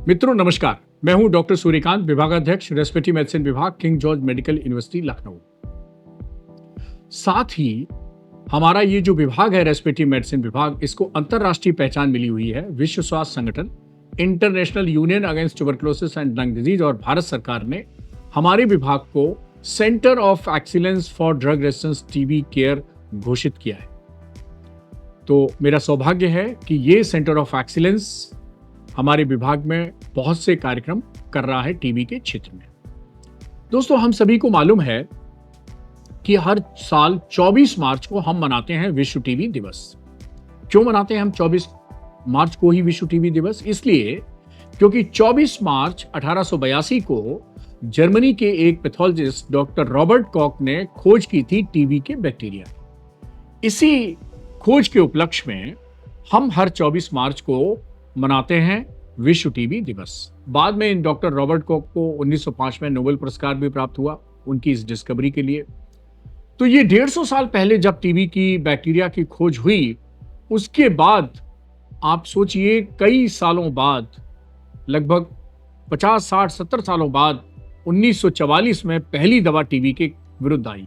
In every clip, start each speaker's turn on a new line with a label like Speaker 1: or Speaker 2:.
Speaker 1: मित्रों नमस्कार, मैं हूं डॉक्टर सूर्यकांत, विभागाध्यक्ष रेस्पिरेटरी मेडिसिन विभाग, king George medical university Lucknow. साथ ही हमारा ये जो विभाग है रेस्पिरेटरी मेडिसिन विभाग, इसको अंतरराष्ट्रीय पहचान मिली हुई है विश्व स्वास्थ्य संगठन, international union against tuberculosis and lung disease और भारत सरकार ने हमारे विभाग को centre of excellence for drug resistance TB care घोषित किया है। तो मेरा सौभाग्य है कि ये सेंटर ऑफ एक्सीलेंस हमारे विभाग में बहुत से कार्यक्रम कर रहा है टीबी के क्षेत्र में। दोस्तों, हम सभी को मालूम है कि हर साल 24 मार्च को हम मनाते हैं विश्व टीबी दिवस। क्यों मनाते हैं हम 24 मार्च को ही विश्व टीबी दिवस? इसलिए क्योंकि 24 मार्च 1882 को जर्मनी के एक पैथोलॉजिस्ट डॉक्टर रॉबर्ट कॉक ने खोज की थी टीबी के बैक्टीरिया। इसी खोज के उपलक्ष्य में हम हर 24 मार्च को मनाते हैं विश्व टीबी दिवस। बाद में इन डॉक्टर रॉबर्ट कॉक को 1905 में नोबेल पुरस्कार भी प्राप्त हुआ उनकी इस डिस्कवरी के लिए। तो ये 150 साल पहले जब टीबी की बैक्टीरिया की खोज हुई, उसके बाद आप सोचिए कई सालों बाद, लगभग 50, 60, 70 सालों बाद 1944 में पहली दवा टीबी के विरुद्ध आई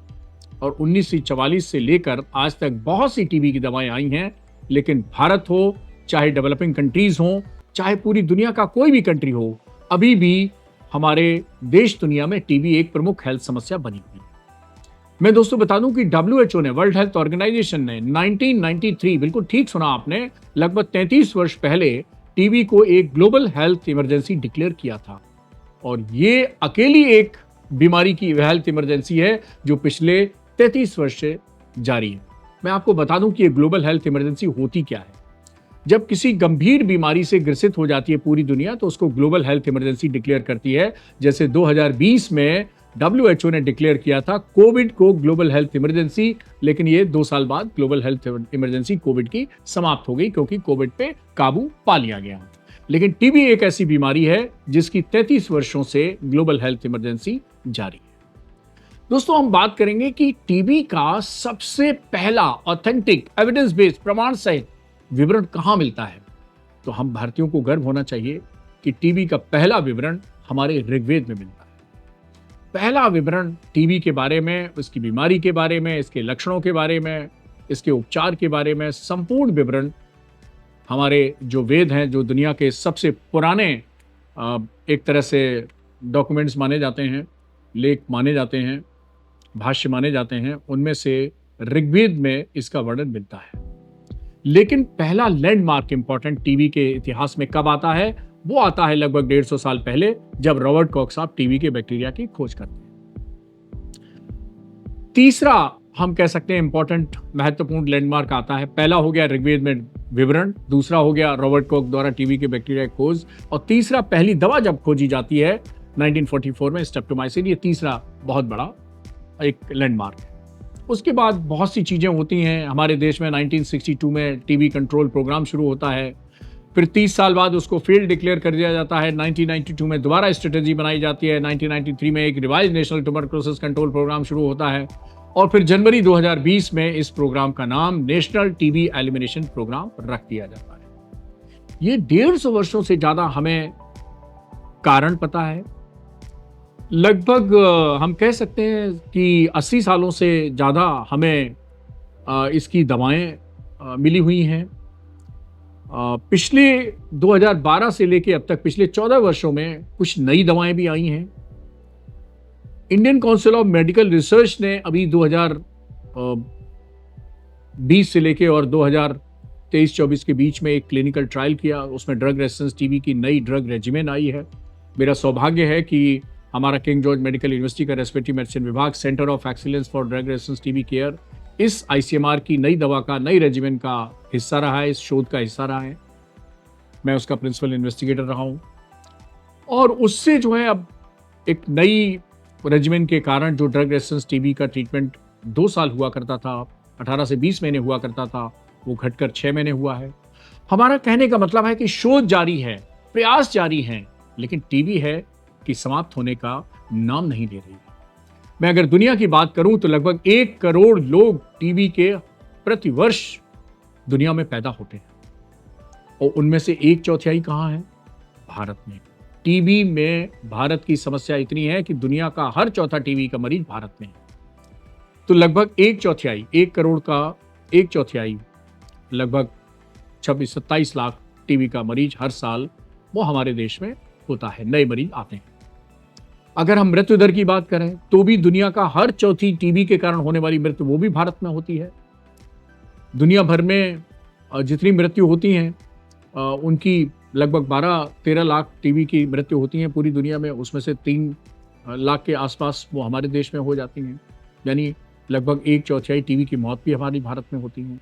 Speaker 1: और 1944 से लेकर आज तक बहुत सी टीबी की दवाएं आई हैं। लेकिन भारत हो, चाहे डेवलपिंग कंट्रीज हो, चाहे पूरी दुनिया का कोई भी कंट्री हो, अभी भी हमारे देश दुनिया में टीबी एक प्रमुख हेल्थ समस्या बनी हुई है। मैं दोस्तों बता दूं कि WHO ने, वर्ल्ड हेल्थ ऑर्गेनाइजेशन ने 1993, बिल्कुल ठीक सुना आपने, लगभग 33 वर्ष पहले टीबी को एक ग्लोबल हेल्थ इमरजेंसी डिक्लेयर किया था। और ये अकेली एक बीमारी की हेल्थ इमरजेंसी है जो पिछले 33 वर्ष से जारी है। मैं आपको बता दूं कि ये ग्लोबल हेल्थ इमरजेंसी होती क्या है। जब किसी गंभीर बीमारी से ग्रसित हो जाती है पूरी दुनिया, तो उसको ग्लोबल हेल्थ इमरजेंसी डिक्लेयर करती है। जैसे 2020 में WHO ने डिक्लेयर किया था कोविड को ग्लोबल हेल्थ इमरजेंसी, लेकिन ये 2 साल बाद ग्लोबल हेल्थ इमरजेंसी कोविड की समाप्त हो गई क्योंकि कोविड पे काबू पा लिया गया। लेकिन टीबी एक ऐसी बीमारी है जिसकी 33 वर्षों से ग्लोबल हेल्थ इमरजेंसी जारी है। दोस्तों, हम बात करेंगे कि टीबी का सबसे पहला ऑथेंटिक एविडेंस बेस्ड प्रमाण सहित विवरण कहां मिलता है। तो हम भारतीयों को गर्व होना चाहिए कि टीबी का पहला विवरण हमारे ऋग्वेद में मिलता है। पहला विवरण टीबी के बारे में, उसकी बीमारी के बारे में, इसके लक्षणों के बारे में, इसके उपचार के बारे में संपूर्ण विवरण हमारे जो वेद हैं, जो दुनिया के सबसे पुराने एक तरह से डॉक्यूमेंट्स माने जाते हैं, लेख माने जाते हैं, भाष्य माने जाते हैं, उनमें से ऋग्वेद में इसका वर्णन मिलता है। लेकिन पहला लैंडमार्क इंपॉर्टेंट टीबी के इतिहास में कब आता है? वो आता है लगभग 150 साल पहले, जब रॉबर्ट कॉक साहब टीबी के बैक्टीरिया की खोज करते हैं। तीसरा हम कह सकते हैं इंपॉर्टेंट महत्वपूर्ण लैंडमार्क आता है। पहला हो गया ऋग्वेद में विवरण, दूसरा हो गया रॉबर्ट कॉक द्वारा टीबी के बैक्टीरिया की खोज, और तीसरा पहली दवा जब खोजी जाती है 1944 में, स्ट्रेप्टोमाइसिन। ये तीसरा बहुत बड़ा एक लैंडमार्क है। उसके बाद बहुत सी चीजें होती हैं। हमारे देश में 1962 में टीबी कंट्रोल प्रोग्राम शुरू होता है। फिर 30 साल बाद उसको फेल डिक्लेयर कर दिया जाता है। 1992 में दोबारा स्ट्रेटेजी बनाई जाती है। 1993 में एक revise national tuberculosis control programme शुरू होता है और फिर जनवरी 2020 में इस प्रोग्राम का नाम नेशनल टीबी एलिमिनेशन प्रोग्राम रख दिया जाता है। ये 150 वर्षों से ज्यादा हमें कारण पता है। लगभग हम कह सकते हैं कि 80 सालों से ज़्यादा हमें इसकी दवाएं मिली हुई हैं। पिछले 2012 से लेके अब तक पिछले 14 वर्षों में कुछ नई दवाएं भी आई हैं। Indian council of medical research ने अभी 2020 से लेके और 2023-24 के बीच में एक क्लिनिकल ट्रायल किया। उसमें ड्रग रेजिस्टेंस टीबी की नई ड्रग रेजिमेन आई है। मेरा सौभाग्य है कि हमारा किंग जॉर्ज मेडिकल यूनिवर्सिटी का रेस्पिरेटरी मेडिसिन विभाग, centre of excellence for drug resistance TB care, इस ICMR की नई दवा का, नई रेजिमेन का हिस्सा रहा है, इस शोध का हिस्सा रहा है। मैं उसका प्रिंसिपल इन्वेस्टिगेटर रहा हूं और उससे जो है अब एक नई रेजिमेन के कारण जो ड्रग रेजिस्टेंस टीबी का ट्रीटमेंट 2 साल हुआ करता था, 18 से 20 महीने हुआ करता था, वो घटकर 6 महीने हुआ है। हमारा कहने का मतलब है कि शोध जारी है, प्रयास जारी हैं, लेकिन टीबी है कि समाप्त होने का नाम नहीं ले रही है। मैं अगर दुनिया की बात करूं तो लगभग 1 करोड़ लोग टीबी के प्रति वर्ष दुनिया में पैदा होते हैं और उनमें से 1/4 कहां है? भारत में। टीबी में भारत की समस्या इतनी है कि दुनिया का हर चौथा टीबी का मरीज भारत में है। तो लगभग एक चौथाई, 1 करोड़ का एक चौथाई, लगभग 26-27 लाख टीबी का मरीज हर साल वो हमारे देश में होता है, नए मरीज आते हैं। अगर हम मृत्यु दर की बात करें तो भी दुनिया का हर चौथी टीबी के कारण होने वाली मृत्यु वो भी भारत में होती है। दुनिया भर में जितनी मृत्यु होती हैं उनकी लगभग 12-13 लाख टीबी की मृत्यु होती हैं पूरी दुनिया में, उसमें से 3 लाख के आसपास वो हमारे देश में हो जाती हैं। यानी लगभग एक चौथाई टीबी की मौत भी हमारी भारत में होती है।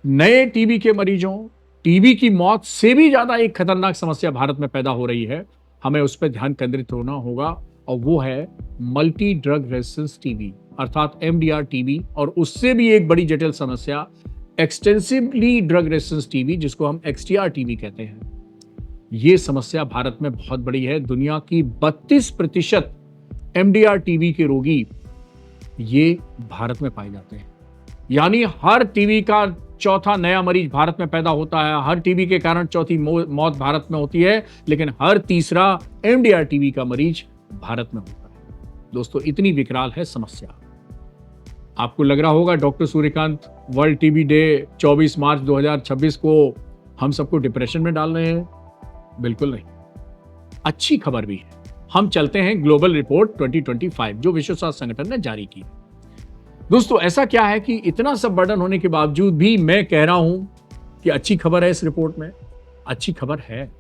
Speaker 1: नए टीबी के मरीजों, टीबी की मौत से भी ज्यादा एक खतरनाक समस्या भारत में पैदा हो रही है, हमें उस पर ध्यान केंद्रित होना होगा, और वो है मल्टी ड्रग रेजिस्टेंस टीबी अर्थात एमडीआर टीबी, और उससे भी एक बड़ी जटिल समस्या एक्सटेंसिवली ड्रग रेजिस्टेंस टीबी, जिसको हम एक्सटीआर टीबी कहते हैं। ये समस्या भारत में बहुत बड़ी है। दुनिया की 32% एमडीआर टीबी के रोगी ये भारत में पाए जाते हैं। यानी हर टीबी का चौथा नया मरीज भारत में पैदा होता है, हर टीबी के कारण चौथी मौत भारत में होती है, लेकिन हर तीसरा एमडीआर टीबी का मरीज भारत में होता है। दोस्तों, इतनी विकराल है समस्या। आपको लग रहा होगा doctor Suryakant world TB day 24 मार्च 2026 को हम सबको डिप्रेशन में डाल रहे हैं। बिल्कुल नहीं, अच्छी खबर भी है। हम चलते हैं ग्लोबल रिपोर्ट 2025 जो विश्व स्वास्थ्य संगठन ने जारी की। दोस्तों, ऐसा क्या है कि इतना सब बर्डन होने के बावजूद भी मैं कह रहा हूं कि अच्छी खबर है। इस रिपोर्ट में अच्छी खबर है।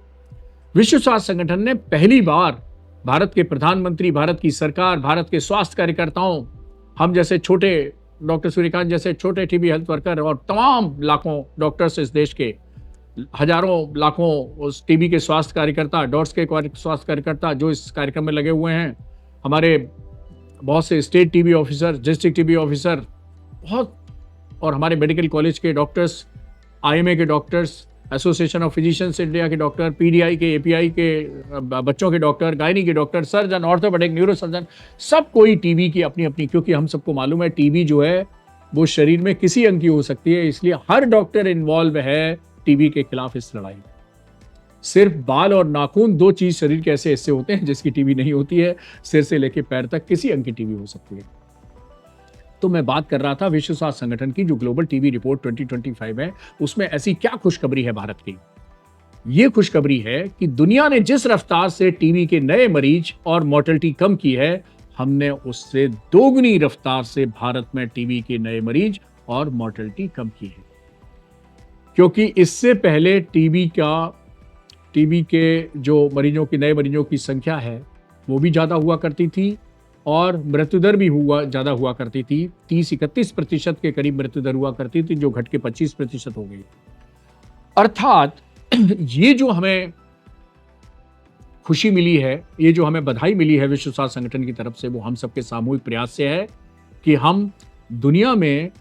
Speaker 1: विश्व स्वास्थ्य संगठन ने पहली बार भारत के प्रधानमंत्री, भारत की सरकार, भारत के स्वास्थ्य कार्यकर्ताओं, हम जैसे छोटे डॉक्टर सूर्यकांत जैसे छोटे टीबी हेल्थ वर्कर और तमाम लाखों डॉक्टर्स इस देश के, हजारों लाखों उस टीबी के स्वास्थ्य कार्यकर्ता, डॉट्स के स्वास्थ्य कार्यकर्ता जो इस कार्यक्रम में लगे हुए हैं, हमारे बहुत से state TB officer, district TB officer, बहुत, और हमारे मेडिकल कॉलेज के डॉक्टर्स, आईएमए के doctors, association of physicians India के डॉक्टर, पीडीआई के, एपीआई के बच्चों के डॉक्टर, गायनी के डॉक्टर, सर्जन, ऑर्थोपेडिक, न्यूरोसर्जन, सब कोई टीबी की अपनी अपनी, क्योंकि हम सबको मालूम है टीबी जो है वो शरीर में किसी अंग की हो सकती है, इसलिए हर डॉक्टर इन्वॉल्व है टीबी के खिलाफ इस लड़ाई में। सिर्फ बाल और नाखून, 2 चीज शरीर के ऐसे हिस्से होते हैं जिसकी टीबी नहीं होती है। सिर से लेकर पैर तक किसी अंग की टीबी हो सकती है। तो मैं बात कर रहा था विश्व स्वास्थ्य संगठन की जो ग्लोबल टीबी रिपोर्ट 2025 है, उसमें ऐसी क्या खुशखबरी है भारत की। ये खुशखबरी है कि दुनिया ने जिस रफ्तार से टीबी के नए मरीज और मोर्टेलिटी कम की है, हमने उससे दोगुनी रफ्तार से भारत में टीबी के नए मरीज और मोर्टेलिटी कम की है। क्योंकि इससे पहले टीबी के जो मरीजों की, नए मरीजों की संख्या है वो भी ज्यादा हुआ करती थी और मृत्यु दर भी ज्यादा हुआ करती थी। 30-31% के करीब मृत्यु दर हुआ करती थी, जो घट के 25% हो गई। अर्थात ये जो हमें खुशी मिली है, ये जो हमें बधाई मिली है विश्व स्वास्थ्य संगठन की तरफ से, वो हम सबके सामूहिक प्रयास से है कि हम दुनिया में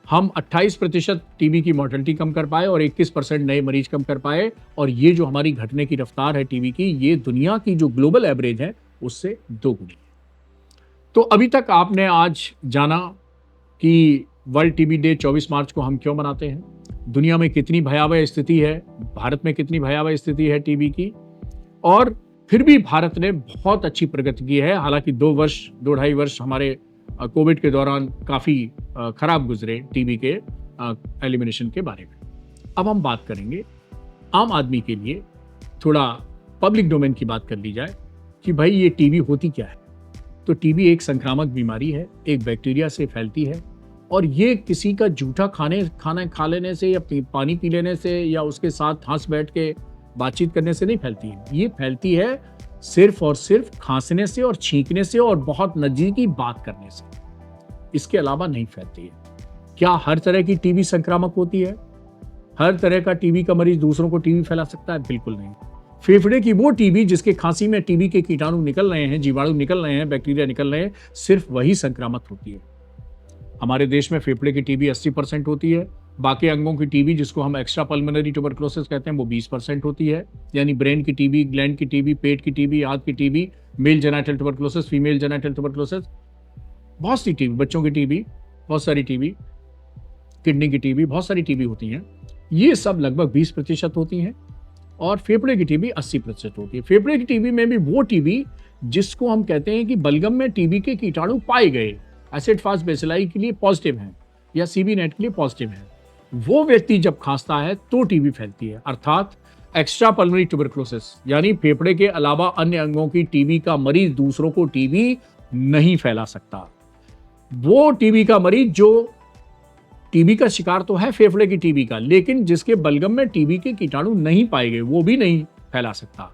Speaker 1: 28% टीबी की मोर्टेलिटी कम कर पाए और 21% नए मरीज कम कर पाए। और ये जो हमारी घटने की रफ्तार है टीबी की, ये दुनिया की जो ग्लोबल एवरेज है उससे दोगुनी है। तो अभी तक आपने आज जाना कि वर्ल्ड टीबी डे 24 मार्च को हम क्यों मनाते हैं, दुनिया में कितनी भयावह स्थिति है, भारत में कितनी भयावह स्थिति है टीबी की, और फिर भी भारत ने बहुत अच्छी प्रगति की है। हालांकि 2-2.5 वर्ष हमारे कोविड के दौरान काफी खराब गुजरे टीबी के एलिमिनेशन के बारे में। अब हम बात करेंगे आम आदमी के लिए, थोड़ा पब्लिक डोमेन की बात कर ली जाए कि भाई ये टीबी होती क्या है। तो टीबी एक संक्रामक बीमारी है, एक बैक्टीरिया से फैलती है, और ये किसी का जूठा खाना खा लेने से या पानी पी लेने से या उसके साथ हंस बैठ के बातचीत करने से नहीं फैलती है। ये फैलती है सिर्फ और सिर्फ खांसने से और छींकने से और बहुत नजदीकी बात करने से, इसके अलावा नहीं फैलती है। क्या हर तरह की टीबी संक्रामक होती है? हर तरह का टीबी का मरीज दूसरों को टीबी फैला सकता है? बिल्कुल नहीं। फेफड़े की वो टीबी जिसके खांसी में टीबी के कीटाणु निकल रहे हैं, जीवाणु निकल रहे हैं, बैक्टीरिया निकल रहे हैं, सिर्फ वही संक्रामक होती है। हमारे देश में फेफड़े की टीबी 80% होती है, बाकी अंगों की टीबी जिसको हम एक्स्ट्रा पल्मोनरी ट्यूबरकुलोसिस कहते हैं वो 20% होती है। यानी ब्रेन की टीबी, ग्लैंड की टीबी, पेट की टीबी, हाथ की TB, mail genital tuberculosis, female genital tuberculosis, बहुत सी टीबी, बच्चों की टीबी, बहुत सारी टीबी, किडनी की टीबी, बहुत सारी टीबी होती हैं। ये सब लगभग 20% होती हैं। और फेफड़े की टीबी 80% होती है। फेफड़े की टीबी में भी वो टीबी जिसको हम कहते हैं कि बलगम में टीबी के कीटाणु पाए गए, एसिड फास्ट बेसिलाई के लिए पॉजिटिव हैं या सीबी नेट के लिए पॉजिटिव हैं, वो व्यक्ति जब खांसता है तो टीबी फैलती है। अर्थात एक्स्ट्रा पल्मोनरी ट्यूबरकुलोसिस यानी फेफड़े के अलावा अन्य अंगों की टीबी का मरीज दूसरों को टीबी नहीं फैला सकता। वो टीबी का मरीज जो टीबी का शिकार तो है फेफड़े की टीबी का, लेकिन जिसके बलगम में टीबी के कीटाणु नहीं पाए गए वो भी नहीं फैला सकता।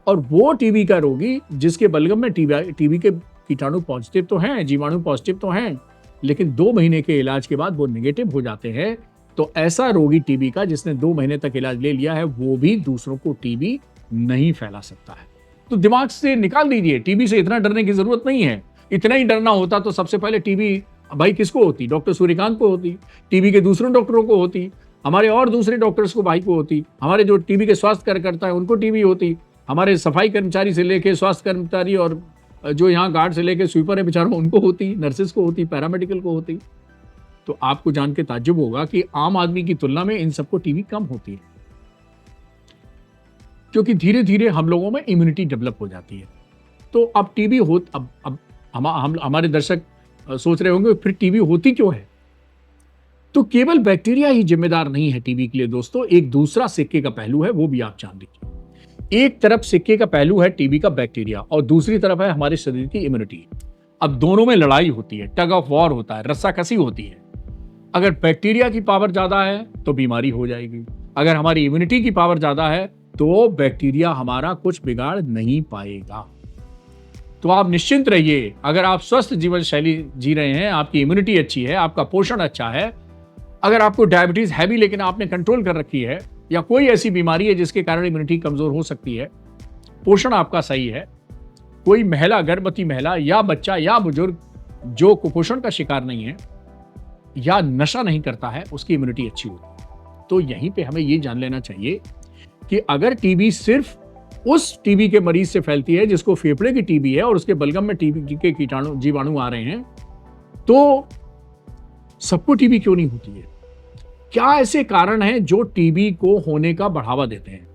Speaker 1: और वो टीबी का रोगी जिसके बलगम में टीबी के कीटाणु पॉजिटिव तो हैं, जीवाणु पॉजिटिव तो हैं, लेकिन 2 महीने के इलाज के बाद वो नेगेटिव हो जाते हैं, तो ऐसा रोगी टीबी का जिसने 2 महीने तक इलाज ले लिया है वो भी दूसरों को टीबी नहीं फैला सकता है। तो दिमाग से निकाल दीजिए, टीबी से इतना डरने की जरूरत नहीं है। इतना ही डरना होता तो सबसे पहले टीबी भाई किसको होती? डॉक्टर सूर्यकांत को होती, टीबी के दूसरों डॉक्टरों को होती, हमारे और दूसरे डॉक्टर्स को भाई को होती, हमारे जो टीबी के स्वास्थ्य कार्यकर्ता है उनको टीबी होती, हमारे सफाई कर्मचारी से लेके स्वास्थ्य कर्मचारी और जो यहाँ गार्ड से लेके स्वीपर है बेचारों उनको होती, नर्सेस को होती, पैरामेडिकल को होती। तो आपको जान के ताज्जुब होगा कि आम आदमी की तुलना में इन सबको टीबी कम होती है, क्योंकि धीरे धीरे हम लोगों में इम्यूनिटी डेवलप हो जाती है। तो अब टीबी हो अब हमारे दर्शक सोच रहे होंगे फिर टीबी होती क्यों है? तो केवल बैक्टीरिया ही जिम्मेदार नहीं है टीबी के लिए दोस्तों, एक दूसरा सिक्के का पहलू है, वो भी आप जान लीजिए। एक तरफ सिक्के का पहलू है टीबी का बैक्टीरिया और दूसरी तरफ है हमारे शरीर की इम्यूनिटी। अब दोनों में लड़ाई होती है, टग ऑफ वॉर होता है, रस्साकसी होती है। अगर बैक्टीरिया की पावर ज्यादा है तो बीमारी हो जाएगी, अगर हमारी इम्यूनिटी की पावर ज्यादा है तो बैक्टीरिया हमारा कुछ बिगाड़ नहीं पाएगा। तो आप निश्चिंत रहिए, अगर आप स्वस्थ जीवन शैली जी रहे हैं, आपकी इम्यूनिटी अच्छी है, आपका पोषण अच्छा है, अगर आपको डायबिटीज है भी लेकिन आपने कंट्रोल कर रखी है, या कोई ऐसी बीमारी है जिसके कारण इम्यूनिटी कमजोर हो सकती है, पोषण आपका सही है, कोई महिला, गर्भवती महिला या बच्चा या बुजुर्ग जो कुपोषण का शिकार नहीं है या नशा नहीं करता है, उसकी इम्यूनिटी अच्छी होती है। तो यहीं पे हमें ये जान लेना चाहिए कि अगर टीबी सिर्फ उस टीबी के मरीज से फैलती है जिसको फेफड़े की टीबी है और उसके बलगम में टीबी के कीटाणु जीवाणु आ रहे हैं, तो सबको टीबी क्यों नहीं होती है? क्या ऐसे कारण हैं जो टीबी को होने का बढ़ावा देते हैं?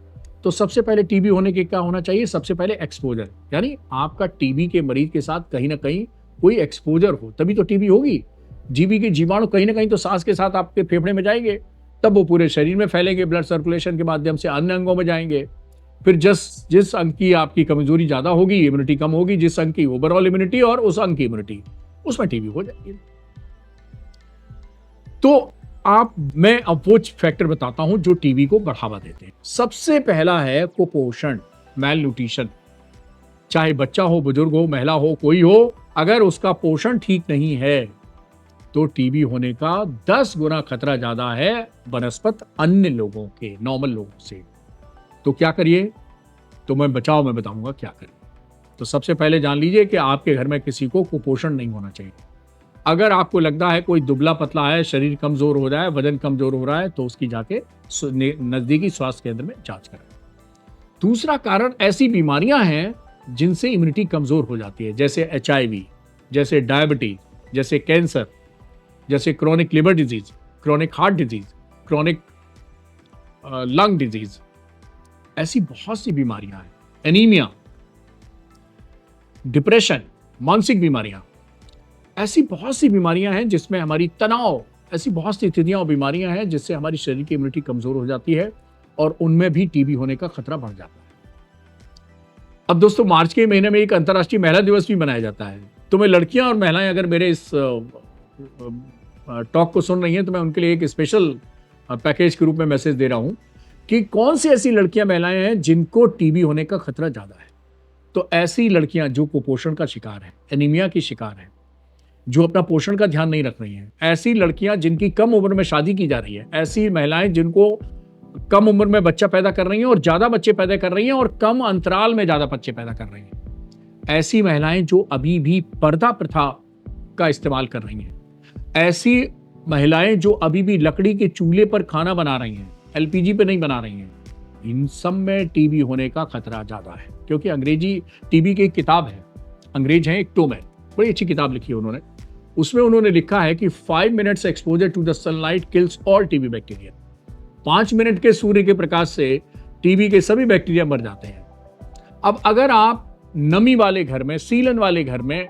Speaker 1: तो सबसे पहले टीबी होने के क्या होना चाहिए? सबसे पहले एक्सपोजर, यानी आपका टीबी के मरीज के साथ कहीं ना कहीं कोई एक्सपोजर हो, तभी तो टीबी होगी। जीबी के जीवाणु कहीं ना कहीं तो सांस के साथ आपके फेफड़े में जाएंगे, तब वो पूरे शरीर में फैलेंगे, ब्लड सर्कुलेशन के माध्यम से अन्य अंगों में जाएंगे। फिर जिस अंग की आपकी कमजोरी ज्यादा होगी, इम्यूनिटी कम होगी, जिस अंग की ओवरऑल इम्यूनिटी और उस अंग की इम्यूनिटी, उसमें टीबी हो जाएगी। तो मैं अब वो फैक्टर बताता हूं जो टीबी को बढ़ावा देते हैं। सबसे पहला है कुपोषण, मैल न्यूट्रिशन। चाहे बच्चा हो, बुजुर्ग हो, महिला हो, कोई हो, अगर उसका पोषण ठीक नहीं है तो टीबी होने का 10 गुना खतरा ज्यादा है बनस्पत अन्य लोगों के, नॉर्मल लोगों से। तो क्या करिए? तो मैं बताऊंगा क्या करिए। तो सबसे पहले जान लीजिए कि आपके घर में किसी को कुपोषण नहीं होना चाहिए। अगर आपको लगता है कोई दुबला पतला है, शरीर कमजोर हो रहा है, वजन कमजोर हो रहा है, तो उसकी जाके नजदीकी स्वास्थ्य केंद्र में जांच करें। दूसरा कारण ऐसी बीमारियां हैं जिनसे इम्यूनिटी कमजोर हो जाती है, जैसे HIV, जैसे डायबिटीज, जैसे कैंसर, जैसे chronic liver disease, chronic heart disease, chronic lung disease, ऐसी बहुत सी बीमारियां हैं। एनीमिया, डिप्रेशन, मानसिक बीमारियां, ऐसी बहुत सी बीमारियां हैं जिसमें हमारी तनाव, ऐसी बहुत सी स्थितियां और बीमारियां हैं जिससे हमारी शरीर की इम्यूनिटी कमजोर हो जाती है और उनमें भी टीबी होने का खतरा बढ़ जाता है। अब दोस्तों, मार्च के महीने में एक अंतर्राष्ट्रीय महिला दिवस भी मनाया जाता है। तो मैं लड़कियां और महिलाएं अगर मेरे इस टॉक को सुन रही हैं तो मैं उनके लिए एक स्पेशल पैकेज के रूप में मैसेज दे रहा हूं कि कौन सी ऐसी लड़कियां, महिलाएं हैं जिनको टीबी होने का खतरा ज्यादा है। तो ऐसी लड़कियां जो कुपोषण का शिकार है, एनीमिया की शिकार है, जो अपना पोषण का ध्यान नहीं रख रही हैं, ऐसी लड़कियां जिनकी कम उम्र में शादी की जा रही है, ऐसी महिलाएं जिनको कम उम्र में बच्चा पैदा कर रही हैं और ज्यादा बच्चे पैदा कर रही हैं और कम अंतराल में ज्यादा बच्चे पैदा कर रही हैं, ऐसी महिलाएं जो अभी भी पर्दा प्रथा का इस्तेमाल कर रही हैं, ऐसी महिलाएं जो अभी भी लकड़ी के चूल्हे पर खाना बना रही हैं, LPG पे नहीं बना रही हैं, इन सब में टीबी होने का खतरा ज्यादा है। क्योंकि अंग्रेजी टीबी की एक किताब है, अंग्रेज हैं एक टोमैन, बड़ी अच्छी किताब लिखी है उन्होंने। उसमें उन्होंने लिखा है कि 5 minutes exposure to the sunlight kills all TB bacteria. 5 minute के सूर्य के प्रकाश से टीबी के सभी बैक्टीरिया मर जाते हैं। अब अगर आप नमी वाले घर में, सीलन वाले घर में,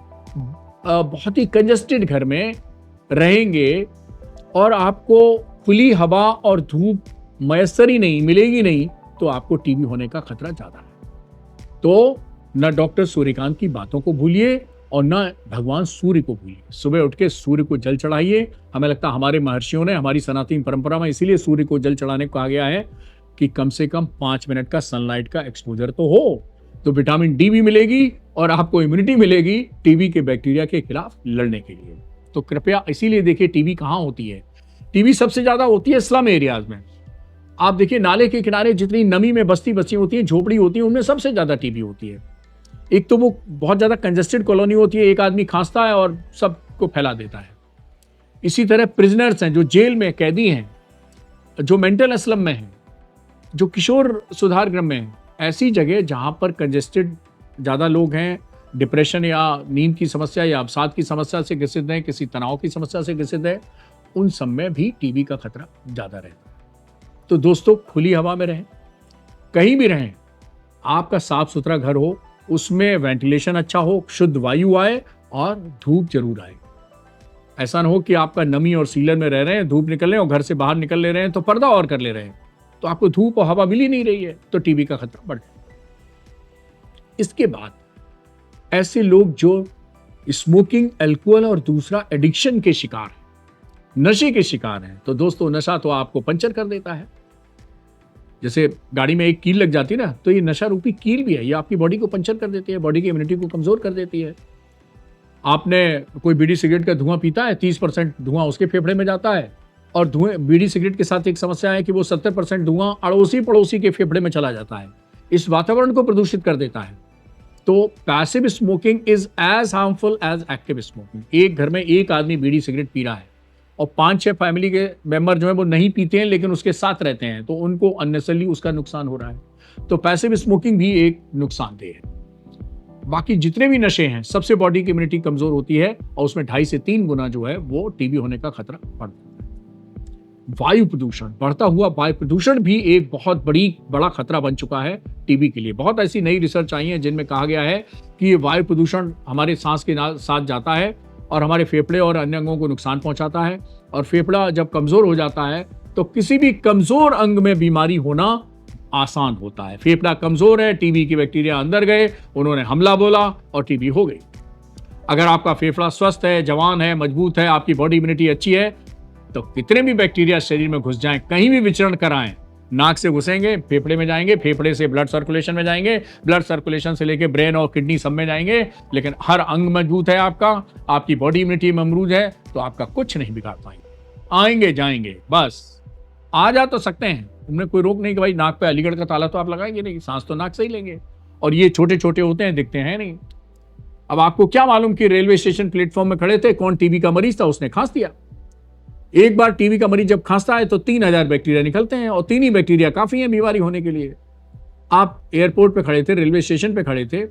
Speaker 1: बहुत ही कंजस्टेड घर में रहेंगे और आपको खुली हवा और धूप मयसर ही नहीं मिलेगी नहीं, तो आपको टीबी होने का खतरा ज्यादा है। तो न डॉक्टर सूर्यकांत की बातों को भूलिए और न भगवान सूर्य को भूलिए। सुबह उठ के सूर्य को जल चढ़ाइए। हमें लगता है हमारे महर्षियों ने, हमारी सनातन परंपरा में इसीलिए सूर्य को जल चढ़ाने को कहा गया है कि कम से कम 5 मिनट का सनलाइट का एक्सपोजर तो हो, तो विटामिन डी भी मिलेगी और आपको इम्यूनिटी मिलेगी टीबी के बैक्टीरिया के खिलाफ लड़ने के लिए। तो कृपया इसीलिए देखिए टीबी कहाँ होती है। टीबी सबसे ज्यादा होती है स्लम एरियाज में। आप देखिए नाले के किनारे जितनी नमी में बस्ती होती है, झोपड़ी होती है, उनमें सबसे ज्यादा टीबी होती है। एक तो वो बहुत ज्यादा कंजेस्टेड कॉलोनी होती है, एक आदमी खांसता है और सबको फैला देता है। इसी तरह प्रिजनर्स हैं, जो जेल में कैदी हैं, जो मेंटल असलम में हैं, जो किशोर सुधार गृह में हैं, ऐसी जगह जहां पर कंजेस्टेड ज्यादा लोग हैं, डिप्रेशन या नींद की समस्या या अवसाद की समस्या से ग्रसित हैं, किसी तनाव की समस्या से ग्रसित है, उन सब में भी टीबी का खतरा ज्यादा रहता है। तो दोस्तों, खुली हवा में रहें, कहीं भी रहें, आपका साफ सुथरा घर हो, उसमें वेंटिलेशन अच्छा हो, शुद्ध वायु आए और धूप जरूर आए। ऐसा ना हो कि आपका नमी और सीलन में रह रहे हैं, धूप निकल रहे हैं और घर से बाहर निकल ले रहे हैं तो पर्दा और कर ले रहे हैं, तो आपको धूप और हवा मिल ही नहीं रही है, तो टीबी का खतरा बढ़ जाए। इसके बाद ऐसे लोग जो स्मोकिंग, अल्कोहल और दूसरा एडिक्शन के शिकार हैं, नशे के शिकार हैं, तो दोस्तों नशा तो आपको पंचर कर देता है। जैसे गाड़ी में एक कील लग जाती है ना, तो ये नशा रूपी कील भी है, ये आपकी बॉडी को पंचर कर देती है, बॉडी की इम्यूनिटी को कमजोर कर देती है। आपने कोई बीड़ी सिगरेट का धुआं पीता है, 30% धुआं उसके फेफड़े में जाता है, और बीड़ी सिगरेट के साथ एक समस्या है कि वो 70% धुआं अड़ोसी पड़ोसी के फेफड़े में चला जाता है, इस वातावरण को प्रदूषित कर देता है। तो passive smoking is as harmful as active smoking. एक घर में एक आदमी बीड़ी सिगरेट पी रहा है और 5-6 फैमिली के मेंबर जो है वो नहीं पीते हैं लेकिन उसके साथ रहते हैं, तो उनको अननेसेसरली उसका नुकसान हो रहा है। तो पैसिव स्मोकिंग भी एक नुकसानदेह है। बाकी जितने भी नशे हैं, सबसे बॉडी की इम्यूनिटी कमजोर होती है और उसमें 2.5 से 3 गुना जो है वो टीबी होने का खतरा बढ़ता है। वायु प्रदूषण, बढ़ता हुआ वायु प्रदूषण भी एक बहुत बड़ा खतरा बन चुका है टीबी के लिए। बहुत ऐसी नई रिसर्च आई है जिनमें कहा गया है कि ये वायु प्रदूषण हमारे सांस के साथ जाता है और हमारे फेफड़े और अन्य अंगों को नुकसान पहुंचाता है, और फेफड़ा जब कमजोर हो जाता है तो किसी भी कमजोर अंग में बीमारी होना आसान होता है। फेफड़ा कमजोर है, टीबी के बैक्टीरिया अंदर गए, उन्होंने हमला बोला और टीबी हो गई। अगर आपका फेफड़ा स्वस्थ है, जवान है, मजबूत है, आपकी बॉडी इम्यूनिटी अच्छी है, तो कितने भी बैक्टीरिया शरीर में घुस जाएं, कहीं भी विचरण कराएं, नाक से घुसेंगे, फेफड़े में जाएंगे, फेफड़े से ब्लड सर्कुलेशन में जाएंगे, ब्लड सर्कुलेशन से लेके ब्रेन और किडनी सब में जाएंगे, लेकिन हर अंग मजबूत है आपका, आपकी बॉडी इम्यूनिटी ममरूज है, तो आपका कुछ नहीं बिगाड़ पाएंगे। आएंगे जाएंगे, बस आ जा तो सकते हैं, उनमें कोई रोक नहीं कि भाई नाक पे अलीगढ़ का ताला तो आप लगाएंगे नहीं, सांस तो नाक से ही लेंगे, और ये छोटे छोटे होते हैं, दिखते हैं नहीं। अब आपको क्या मालूम कि रेलवे स्टेशन प्लेटफॉर्म में खड़े थे, कौन टीबी का मरीज था, उसने खांस दिया। एक बार टीबी का मरीज जब खांसता है तो 3000 बैक्टीरिया निकलते हैं, और 3 ही बैक्टीरिया काफी है बीमारी होने के लिए। आप एयरपोर्ट पे खड़े थे, रेलवे स्टेशन पे खड़े थे,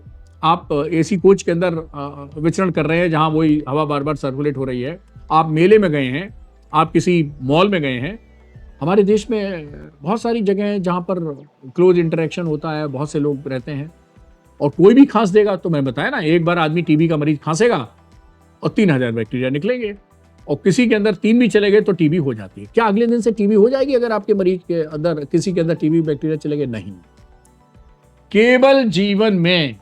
Speaker 1: आप एसी कोच के अंदर विचरण कर रहे हैं जहां वही हवा बार बार सर्कुलेट हो रही है, आप मेले में गए हैं, आप किसी मॉल में गए हैं। हमारे देश में बहुत सारी जगह हैं जहां पर क्लोज इंटरेक्शन होता है, बहुत से लोग रहते हैं, और कोई भी खांस देगा तो मैं बताया ना, एक बार आदमी टीबी का मरीज खांसेगा और 3000 बैक्टीरिया निकलेंगे, और किसी के अंदर 3 भी चले गए तो टीबी हो जाती है। क्या अगले दिन से टीबी हो जाएगी अगर आपके मरीज के अंदर, किसी के अंदर टीबी बैक्टीरिया चले गए? नहीं। केवल जीवन में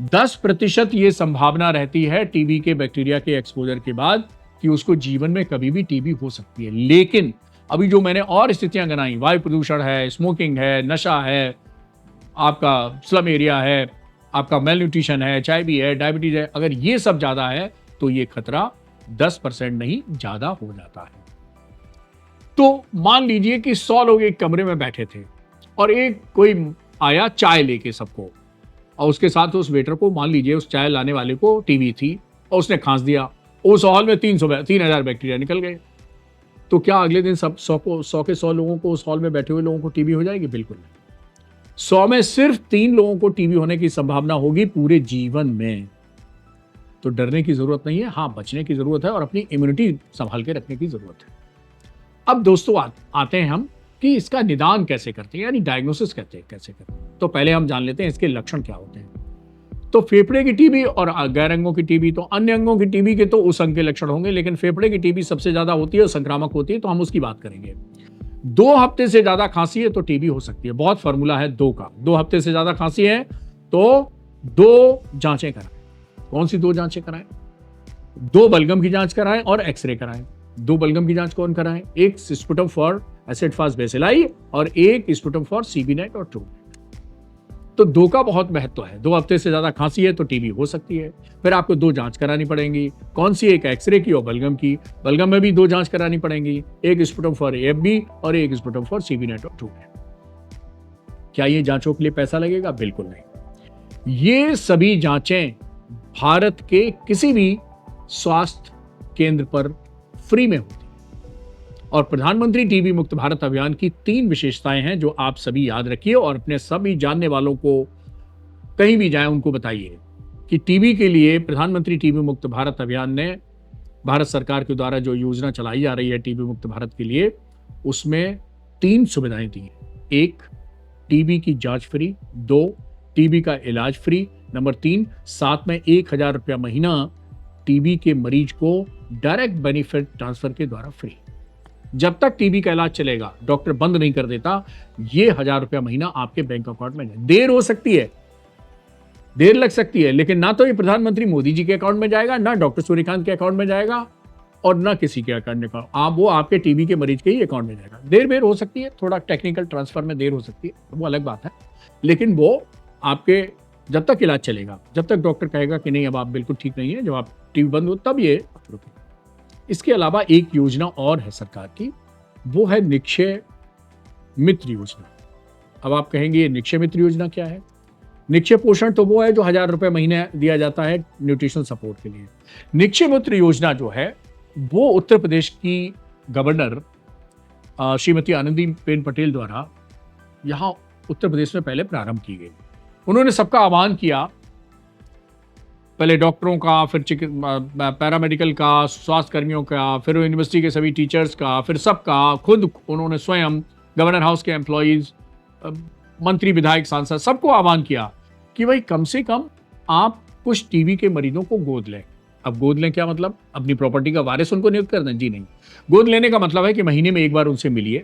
Speaker 1: 10% ये संभावना रहती है टीबी के बैक्टीरिया के एक्सपोजर के बाद कि उसको जीवन में कभी भी टीबी हो सकती है। लेकिन अभी जो मैंने और स्थितियां गिनाई, वायु प्रदूषण है, स्मोकिंग है, नशा है, आपका स्लम एरिया है, आपका मेल न्यूट्रिशन है, चाय भी है, डायबिटीज है, अगर ये सब ज्यादा है तो ये खतरा 10% नहीं ज्यादा हो जाता है। तो मान लीजिए कि 100 लोग एक कमरे में बैठे थे और एक कोई आया चाय लेके सबको, और उसके साथ उस वेटर को, मान लीजिए उस चाय लाने वाले को टीबी थी और उसने खांस दिया, उस हॉल में 3000 बैक्टीरिया निकल गए, तो क्या अगले दिन सब 100 के 100 लोगों को, उस हॉल में बैठे हुए लोगों को टीबी हो जाएगी? बिल्कुल नहीं। 100 में सिर्फ 3 लोगों को टीबी होने की संभावना होगी पूरे जीवन में। तो डरने की जरूरत नहीं है, हाँ बचने की जरूरत है और अपनी इम्यूनिटी संभाल के रखने की जरूरत है। अब दोस्तों आते हैं हम कि इसका निदान कैसे करते हैं, यानी डायग्नोसिस कैसे करते हैं। तो पहले हम जान लेते हैं इसके लक्षण क्या होते हैं। तो फेफड़े की टीबी और गैर अंगों की टीबी, तो अन्य अंगों की टीबी के तो उस अंग के लक्षण होंगे, लेकिन फेफड़े की टीबी सबसे ज्यादा होती है और संक्रामक होती है, तो हम उसकी बात करेंगे। 2 हफ्ते से ज्यादा खांसी है तो टीबी हो सकती है। बहुत फॉर्मूला है 2 का। 2 हफ्ते से ज्यादा खांसी है तो 2 जांचें कराएं। कौन सी 2 जांचें कराएं? 2 बलगम की जांच कराएं और एक्सरे कराएं। 2 बलगम की जांच कौन कराएं? एक sputum for acid fast bacilli और एक स्पुटम फॉर सीबी नेट और ट्रू। तो 2 का बहुत महत्व है। 2 हफ्ते से ज्यादा खांसी है तो टीबी हो सकती है। फिर आपको 2 जांच करानी पड़ेंगी। कौन सी? एक एक्सरे की और बलगम की। बलगम में भी 2 जांच करानी पड़ेंगी, एक स्पुटम फॉर एएफबी और एक स्पुटम फॉर सीबी नेट और ट्रू। क्या ये जांचों के लिए पैसा लगेगा? बिल्कुल नहीं। ये सभी जांचें भारत के किसी भी स्वास्थ्य केंद्र पर फ्री में होती है। और प्रधानमंत्री टीबी मुक्त भारत अभियान की 3 विशेषताएं हैं जो आप सभी याद रखिए और अपने सभी जानने वालों को कहीं भी जाएं उनको बताइए कि टीबी के लिए प्रधानमंत्री टीबी मुक्त भारत अभियान ने भारत सरकार के द्वारा जो योजना चलाई जा रही है टीबी मुक्त भारत के लिए, उसमें 3 सुविधाएं दी हैं। 1, टीबी की जांच फ्री। 2, टीबी का इलाज फ्री। नंबर 3, साथ में 1,000 रुपया महीना टीबी के मरीज को डायरेक्ट बेनिफिट ट्रांसफर के द्वारा फ्री। जब तक टीबी का इलाज चलेगा, डॉक्टर बंद नहीं कर देता, ये 1,000 रुपया महीना आपके बैंक अकाउंट में जाए। देर हो सकती है, देर लग सकती है, लेकिन ना तो ये प्रधानमंत्री मोदी जी के अकाउंट में जाएगा, ना डॉक्टर सूर्यकांत के अकाउंट में जाएगा और ना किसी के अकाउंट में। वो आपके टीबी के मरीज के ही अकाउंट में जाएगा। देर हो सकती है, थोड़ा टेक्निकल ट्रांसफर में देर हो सकती है, वो अलग बात है, लेकिन वो आपके जब तक इलाज चलेगा, जब तक डॉक्टर कहेगा कि नहीं अब आप बिल्कुल ठीक नहीं है, जब आप टीबी बंद हो तब ये रुके। इसके अलावा एक योजना और है सरकार की, वो है निक्षय मित्र योजना। अब आप कहेंगे ये निक्षय मित्र योजना क्या है? निक्षय पोषण तो वो है जो 1,000 रुपए महीने दिया जाता है न्यूट्रिशन सपोर्ट के लिए। निक्षय मित्र योजना जो है वो उत्तर प्रदेश की गवर्नर श्रीमती आनंदीबेन पटेल द्वारा यहाँ उत्तर प्रदेश में पहले प्रारंभ की गई। उन्होंने सबका आह्वान किया, पहले डॉक्टरों का, फिर पैरामेडिकल का, स्वास्थ्य कर्मियों का, फिर यूनिवर्सिटी के सभी टीचर्स का, फिर सबका, खुद उन्होंने स्वयं, गवर्नर हाउस के एम्प्लॉइज, मंत्री, विधायक, सांसद, सबको आह्वान किया कि भाई कम से कम आप कुछ टीबी के मरीजों को गोद लें। अब गोद लें क्या मतलब? अपनी प्रॉपर्टी का वारिस उनको नियुक्त कर दें? जी नहीं। गोद लेने का मतलब है कि महीने में एक बार उनसे मिलिए,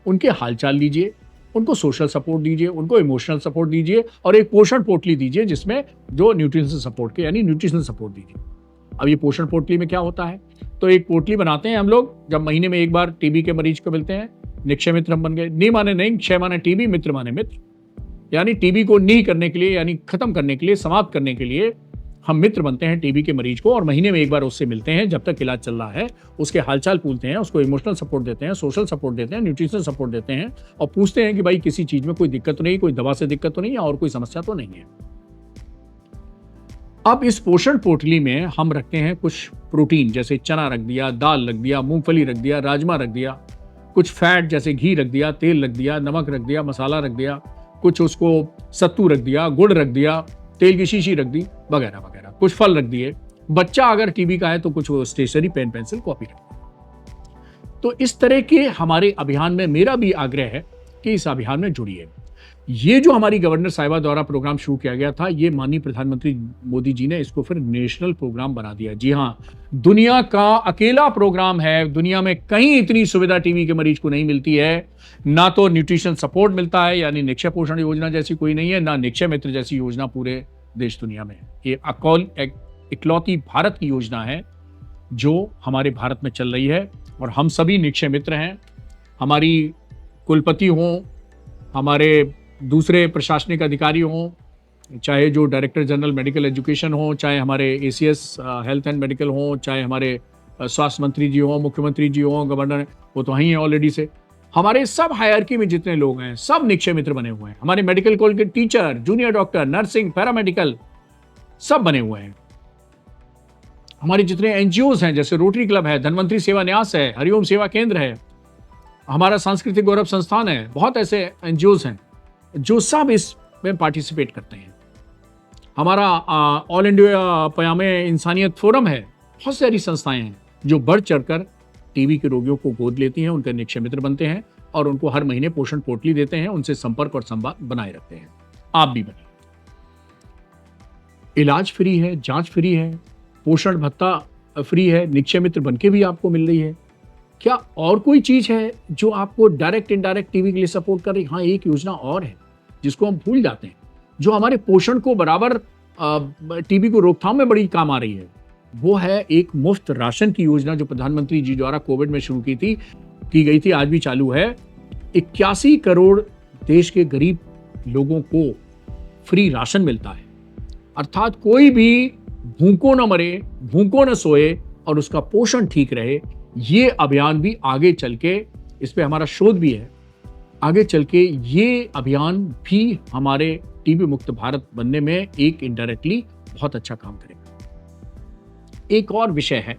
Speaker 1: उनके हालचाल लीजिए, उनको सोशल सपोर्ट दीजिए, उनको इमोशनल सपोर्ट दीजिए और एक पोषण पोटली दीजिए जिसमें जो न्यूट्रिशन सपोर्ट के यानी न्यूट्रिशनल सपोर्ट दीजिए। अब ये पोषण पोटली में क्या होता है? तो एक पोटली बनाते हैं हम लोग, जब महीने में एक बार टीबी के मरीज को मिलते हैं। निक्षय मित्र हम बन गए। नी माने नहीं, क्षय माने टीबी, मित्र माने मित्र, यानी टीबी को नी करने के लिए, यानी खत्म करने के लिए, समाप्त करने के लिए हम मित्र बनते हैं टीबी के मरीज को और महीने में एक बार उससे मिलते हैं। जब तक इलाज चल रहा है उसके हालचाल पूछते हैं, उसको इमोशनल सपोर्ट देते हैं, सोशल सपोर्ट देते हैं, न्यूट्रिशनल सपोर्ट देते हैं और पूछते हैं कि भाई किसी चीज में कोई दिक्कत तो नहीं, कोई दवा से दिक्कत तो नहीं है और कोई समस्या तो नहीं है। अब इस पोषण पोटली में हम रखते हैं कुछ प्रोटीन, जैसे चना रख दिया, दाल रख दिया, मूंगफली रख दिया, राजमा रख दिया, कुछ फैट जैसे घी रख दिया, तेल रख दिया, नमक रख दिया, मसाला रख दिया, कुछ उसको सत्तू रख दिया, गुड़ रख दिया, तेल की शीशी रख दी, वगैरह वगैरह, कुछ फल रख दिए। बच्चा अगर टीबी का है तो कुछ स्टेशनरी, पेन, पेंसिल, कॉपी रख दिया। तो इस तरह के हमारे अभियान में मेरा भी आग्रह है कि इस अभियान में जुड़िए। ये जो हमारी गवर्नर साहिबा द्वारा प्रोग्राम शुरू किया गया था, ये माननीय प्रधानमंत्री मोदी जी ने इसको फिर नेशनल प्रोग्राम बना दिया। जी हाँ, दुनिया का अकेला प्रोग्राम है, दुनिया में कहीं इतनी सुविधा टीबी के मरीज को नहीं मिलती है। ना तो न्यूट्रिशन सपोर्ट मिलता है, यानी निक्षय पोषण योजना जैसी कोई नहीं है, ना निक्षय मित्र जैसी योजना पूरे देश दुनिया में। ये इकलौती भारत की योजना है जो हमारे भारत में चल रही है और हम सभी निक्षय मित्र हैं। हमारी कुलपति हों, हमारे दूसरे प्रशासनिक अधिकारी हों, चाहे जो डायरेक्टर जनरल मेडिकल एजुकेशन हो, चाहे हमारे एसीएस हेल्थ एंड मेडिकल हों, चाहे हमारे स्वास्थ्य मंत्री जी हों, मुख्यमंत्री जी हों, गवर्नर, वो तो वहीं हैं ऑलरेडी से। हमारे सब हायरकी में जितने लोग हैं सब निक्षय मित्र बने हुए हैं। हमारे मेडिकल कॉलेज के teacher, junior doctor, nursing, paramedical सब बने हुए हैं। हमारे जितने एनजीओज हैं, जैसे रोटरी क्लब है, धन्वंतरी सेवा न्यास है, हरिओम सेवा केंद्र है, हमारा सांस्कृतिक गौरव संस्थान है, बहुत ऐसे एनजीओज हैं जो सब इसमें पार्टिसिपेट करते हैं। हमारा ऑल इंडिया पयामे इंसानियत फोरम है, बहुत सारी संस्थाएं हैं जो बढ़ चढ़कर टीबी के रोगियों को गोद लेती हैं, उनके निक्षय मित्र बनते हैं और उनको हर महीने पोषण पोटली देते हैं, उनसे संपर्क और संवाद बनाए रखते हैं। आप भी बनिए। इलाज फ्री है, जांच फ्री है, पोषण भत्ता फ्री है, निक्षय मित्र बनके भी आपको मिल रही है। क्या और कोई चीज है जो आपको डायरेक्ट इनडायरेक्ट टीबी के लिए सपोर्ट कर रही है? हाँ, एक योजना और है जिसको हम भूल जाते हैं, जो हमारे पोषण को बराबर टीबी को रोकथाम में बड़ी काम आ रही है। वो है एक मुफ्त राशन की योजना जो प्रधानमंत्री जी द्वारा कोविड में शुरू की गई थी, आज भी चालू है। 81 करोड़ देश के गरीब लोगों को फ्री राशन मिलता है, अर्थात कोई भी भूखों न मरे, भूखों न सोए और उसका पोषण ठीक रहे। ये अभियान भी आगे चल के, इस पे हमारा शोध भी है, आगे चल के ये अभियान भी हमारे टीबी मुक्त भारत बनने में एक इनडायरेक्टली बहुत अच्छा काम करेगा। एक और विषय है,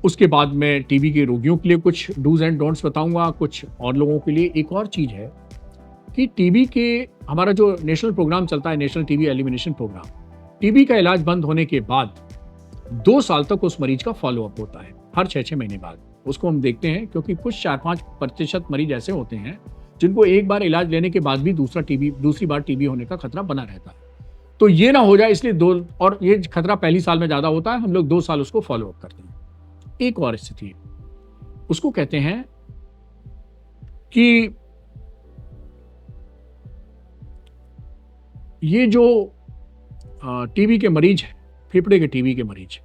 Speaker 1: उसके बाद मैं टीबी के रोगियों के लिए कुछ डूज एंड डोंट्स बताऊंगा, कुछ और लोगों के लिए। एक और चीज है कि टीबी के हमारा जो नेशनल प्रोग्राम चलता है, national TB elimination programme, TB का इलाज बंद होने के बाद 2 साल तक उस मरीज का फॉलोअप होता है। हर 6-6 महीने बाद उसको हम देखते हैं, क्योंकि कुछ 4-5% मरीज ऐसे होते हैं जिनको एक बार इलाज लेने के बाद भी दूसरी बार टीबी होने का खतरा बना रहता है। तो ये ना हो जाए, इसलिए और ये खतरा पहली साल में ज्यादा होता है, हम लोग 2 साल उसको फॉलोअप करते हैं। एक और स्थिति है, उसको कहते हैं कि ये जो टीबी के मरीज है, फेफड़े के टीबी के मरीज,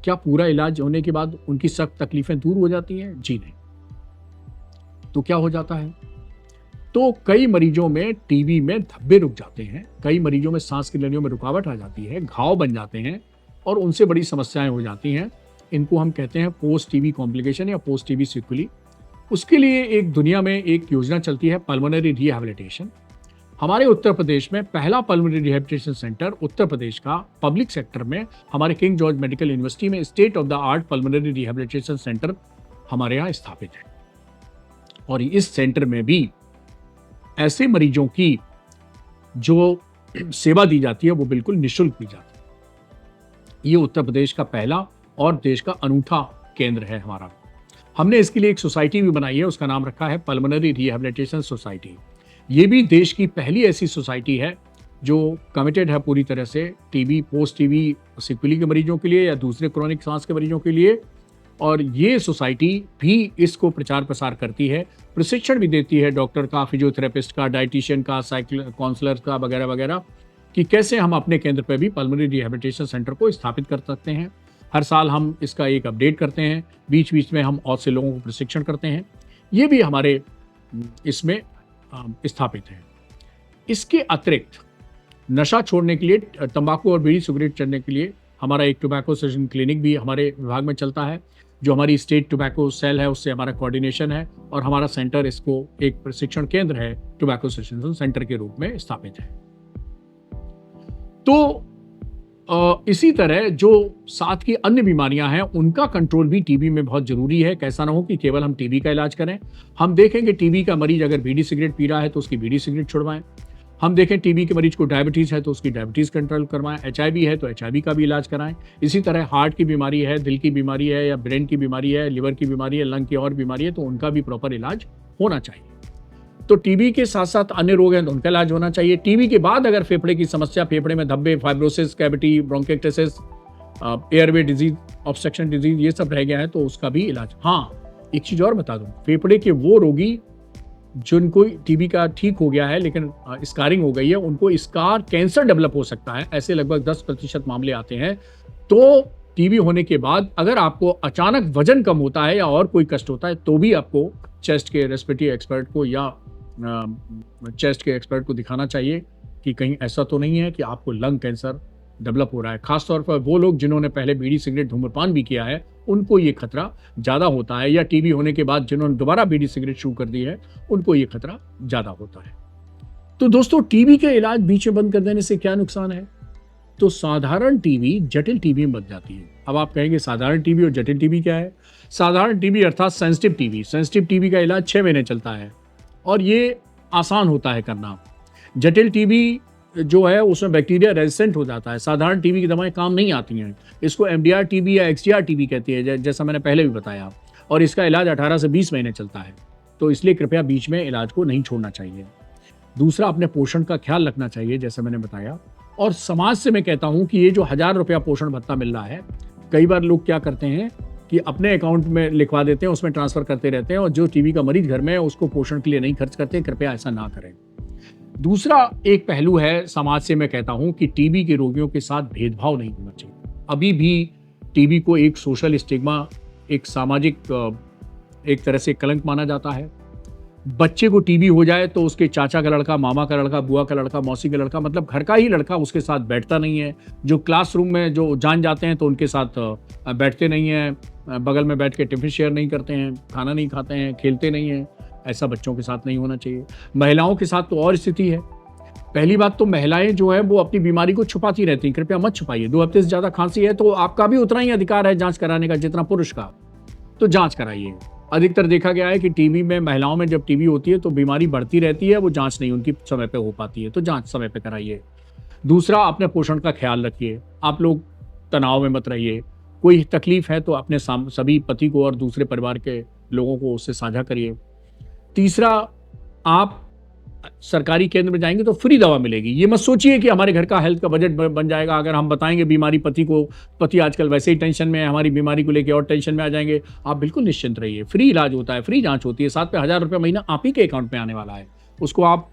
Speaker 1: क्या पूरा इलाज होने के बाद उनकी सख्त तकलीफें दूर हो जाती हैं? जी नहीं। तो क्या हो जाता है? तो कई मरीजों में टीबी में धब्बे रुक जाते हैं, कई मरीजों में सांस की नलियों में रुकावट आ जाती है, घाव बन जाते हैं और उनसे बड़ी समस्याएं हो जाती हैं। इनको हम कहते हैं पोस्ट टीबी कॉम्प्लिकेशन या पोस्ट टीबी सिक्वली। उसके लिए एक दुनिया में एक योजना चलती है, पल्मोनरी रिहैबिलिटेशन। हमारे उत्तर प्रदेश में पहला pulmonary rehabilitation centre Uttar Pradesh का पब्लिक सेक्टर में हमारे किंग जॉर्ज मेडिकल यूनिवर्सिटी में state of the art pulmonary rehabilitation centre हमारे यहाँ स्थापित है। और इस सेंटर में भी ऐसे मरीजों की जो सेवा दी जाती है वो बिल्कुल निःशुल्क दी जाती है। ये उत्तर प्रदेश का पहला और देश का अनूठा केंद्र है हमारा। हमने इसके लिए एक सोसाइटी भी बनाई है, उसका नाम रखा है पल्मोनरी रिहैबिलिटेशन सोसाइटी। ये भी देश की पहली ऐसी सोसाइटी है जो कमिटेड है पूरी तरह से टीबी, पोस्ट टीबी सिक्वली के मरीजों के लिए या दूसरे क्रोनिक सांस के मरीजों के लिए। और ये सोसाइटी भी इसको प्रचार प्रसार करती है, प्रशिक्षण भी देती है डॉक्टर का, फिजियोथेरेपिस्ट का, डाइटिशियन का, काउंसलर का वगैरह वगैरह, कि कैसे हम अपने केंद्र पर भी पल्मोनरी रिहैबिलिटेशन सेंटर को स्थापित कर सकते हैं। हर साल हम इसका एक अपडेट करते हैं, बीच बीच में हम और से लोगों को प्रशिक्षण करते हैं। ये भी हमारे इसमें स्थापित है। इसके अतिरिक्त नशा छोड़ने के लिए, तंबाकू और बीड़ी सिगरेट छोड़ने के लिए हमारा एक टोबैको सेशन क्लिनिक भी हमारे विभाग में चलता है, जो हमारी स्टेट टोबैको सेल है उससे हमारा कोऑर्डिनेशन है। और हमारा सेंटर इसको एक प्रशिक्षण केंद्र है, टोबैको सेशन सेंटर के रूप में स्थापित है। तो इसी तरह जो साथ की अन्य बीमारियां हैं उनका कंट्रोल भी टीबी में बहुत जरूरी है। कैसा ना हो कि केवल हम टीबी का इलाज करें। हम देखेंगे टीबी का मरीज अगर बीड़ी सिगरेट पी रहा है तो उसकी बीड़ी सिगरेट छुड़वाएं। हम देखें टीबी के मरीज को डायबिटीज है तो उसकी डायबिटीज कंट्रोल करवाएं। HIV है तो HIV का भी इलाज कराएं। इसी तरह हार्ट की बीमारी है, दिल की बीमारी है या ब्रेन की बीमारी है, लिवर की बीमारी है, लंग की और बीमारी है, तो उनका भी प्रॉपर इलाज होना चाहिए। तो टीबी के साथ साथ अन्य रोग हैं तो उनका इलाज होना चाहिए। टीबी के बाद अगर फेफड़े की समस्या, फेफड़े में धब्बे, fibrosis, cavity, bronchitis, airway disease, obstruction disease, ये सब रह गया है तो उसका भी इलाज। हाँ, एक चीज और बता दूं, फेफड़े के वो रोगी जिनको टीबी का ठीक हो गया है लेकिन स्कारिंग हो गई है, उनको स्कार कैंसर डेवलप हो सकता है। ऐसे लगभग 10% मामले आते हैं। तो टीबी होने के बाद अगर आपको अचानक वजन कम होता है या और कोई कष्ट होता है तो भी आपको चेस्ट के रेस्पिरेटरी एक्सपर्ट को या चेस्ट के एक्सपर्ट को दिखाना चाहिए कि कहीं ऐसा तो नहीं है कि आपको लंग कैंसर डेवलप हो रहा है। खासतौर पर वो लोग जिन्होंने पहले बीड़ी सिगरेट धूम्रपान भी किया है उनको ये खतरा ज़्यादा होता है, या टीबी होने के बाद जिन्होंने दोबारा बीड़ी सिगरेट शुरू कर दी है उनको ये खतरा ज़्यादा होता है। तो दोस्तों, टीबी के इलाज बीच में बंद कर देने से क्या नुकसान है? तो साधारण टीबी जटिल टीबी में बदल जाती है। अब आप कहेंगे साधारण टीबी और जटिल टीबी क्या है? साधारण टीबी अर्थात सेंसिटिव टीबी, सेंसिटिव टीबी का इलाज 6 महीने चलता है और ये आसान होता है करना। जटिल टीबी जो है उसमें बैक्टीरिया रेजिस्टेंट हो जाता है। साधारण टीबी की दवाएं काम नहीं आती हैं। इसको MDR टीबी या XDR टीबी कहती है, जैसा मैंने पहले भी बताया। और इसका इलाज 18 से 20 महीने चलता है। तो इसलिए कृपया बीच में इलाज को नहीं छोड़ना चाहिए। दूसरा, अपने पोषण का ख्याल रखना चाहिए, जैसे मैंने बताया। और समाज से मैं कहता हूं कि ये जो 1000 रुपया पोषण भत्ता मिल रहा है, कई बार लोग क्या करते हैं कि अपने अकाउंट में लिखवा देते हैं, उसमें ट्रांसफर करते रहते हैं, और जो टीबी का मरीज घर में है उसको पोषण के लिए नहीं खर्च करते। कृपया ऐसा ना करें। दूसरा एक पहलू है, समाज से मैं कहता हूं कि टीबी के रोगियों के साथ भेदभाव नहीं होना चाहिए। अभी भी टीबी को एक सोशल स्टिग्मा, एक सामाजिक एक तरह से कलंक माना जाता है। बच्चे को टीबी हो जाए तो उसके चाचा का लड़का, मामा का लड़का, बुआ का लड़का, मौसी का लड़का, मतलब घर का ही लड़का उसके साथ बैठता नहीं है। जो क्लासरूम में जो जान जाते हैं तो उनके साथ बैठते नहीं हैं, बगल में बैठ के टिफिन शेयर नहीं करते हैं, खाना नहीं खाते हैं, खेलते नहीं हैं। ऐसा बच्चों के साथ नहीं होना चाहिए। महिलाओं के साथ तो और स्थिति है। पहली बात तो महिलाएं जो है वो अपनी बीमारी को छुपाती रहती हैं। कृपया मत छुपाइए। 2 हफ्ते से ज़्यादा खांसी है तो आपका भी उतना ही अधिकार है जांच कराने का जितना पुरुष का। तो जांच कराइए। अधिकतर देखा गया है कि टीबी में, महिलाओं में जब टीबी होती है तो बीमारी बढ़ती रहती है, वो जांच नहीं उनकी समय पे हो पाती है। तो जांच समय पे कराइए। दूसरा, अपने पोषण का ख्याल रखिए। आप लोग तनाव में मत रहिए। कोई तकलीफ है तो अपने सभी पति को और दूसरे परिवार के लोगों को उससे साझा करिए। तीसरा, आप सरकारी केंद्र में जाएंगे तो फ्री दवा मिलेगी। ये मत सोचिए कि हमारे घर का हेल्थ का बजट बन जाएगा अगर हम बताएंगे बीमारी पति को। पति आजकल वैसे ही टेंशन में है, हमारी बीमारी को लेकर और टेंशन में आ जाएंगे। आप बिल्कुल निश्चिंत रहिए। फ्री इलाज होता है, फ्री जांच होती है, साथ में 1000 रुपये महीना आप ही के अकाउंट में आने वाला है। उसको आप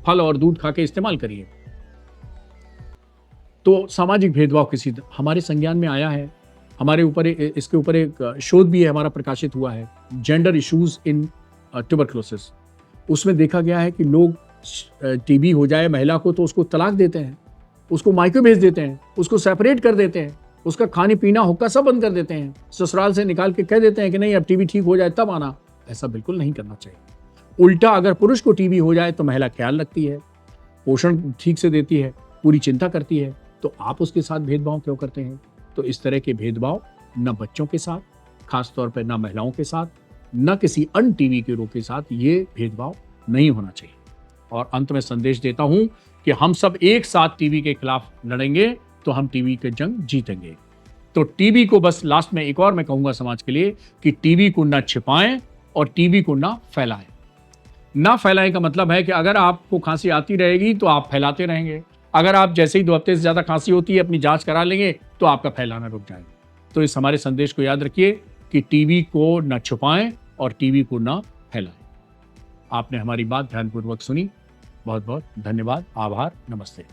Speaker 1: फल और दूध खा के इस्तेमाल करिए। तो सामाजिक भेदभाव किसी हमारे संज्ञान में आया है। हमारे ऊपर इसके ऊपर एक शोध भी है, हमारा प्रकाशित हुआ है, जेंडर इश्यूज इन ट्यूबरक्लोसिस। उसमें देखा गया है कि लोग टीबी हो जाए महिला को तो उसको तलाक देते हैं, उसको मायके भेज देते हैं, उसको सेपरेट कर देते हैं, उसका खाने पीना हुक्का सब बंद कर देते हैं, ससुराल से निकाल के कह देते हैं कि नहीं अब टीबी ठीक हो जाए तब आना। ऐसा बिल्कुल नहीं करना चाहिए। उल्टा, अगर पुरुष को टीबी हो जाए तो महिला ख्याल रखती है, पोषण ठीक से देती है, पूरी चिंता करती है, तो आप उसके साथ भेदभाव क्यों करते हैं? तो इस तरह के भेदभाव न बच्चों के साथ, खासतौर पर न महिलाओं के साथ, न किसी अन्य टीबी के रोग के साथ, ये भेदभाव नहीं होना चाहिए। और अंत में संदेश देता हूं कि हम सब एक साथ टीबी के खिलाफ लड़ेंगे तो हम टीबी के जंग जीतेंगे। तो टीबी को बस लास्ट में एक और मैं कहूंगा समाज के लिए कि टीबी को ना छिपाएं और टीबी को ना फैलाएं। ना फैलाएं का मतलब है कि अगर आपको खांसी आती रहेगी तो आप फैलाते रहेंगे। अगर आप जैसे ही 2 हफ्ते से ज्यादा खांसी होती है अपनी जांच करा लेंगे तो आपका फैलाना रुक जाएगा। तो इस हमारे संदेश को याद रखिए कि टीबी को न छुपाएं और टीबी को न फैलाएं। आपने हमारी बात ध्यानपूर्वक सुनी। बहुत बहुत धन्यवाद, आभार, नमस्ते।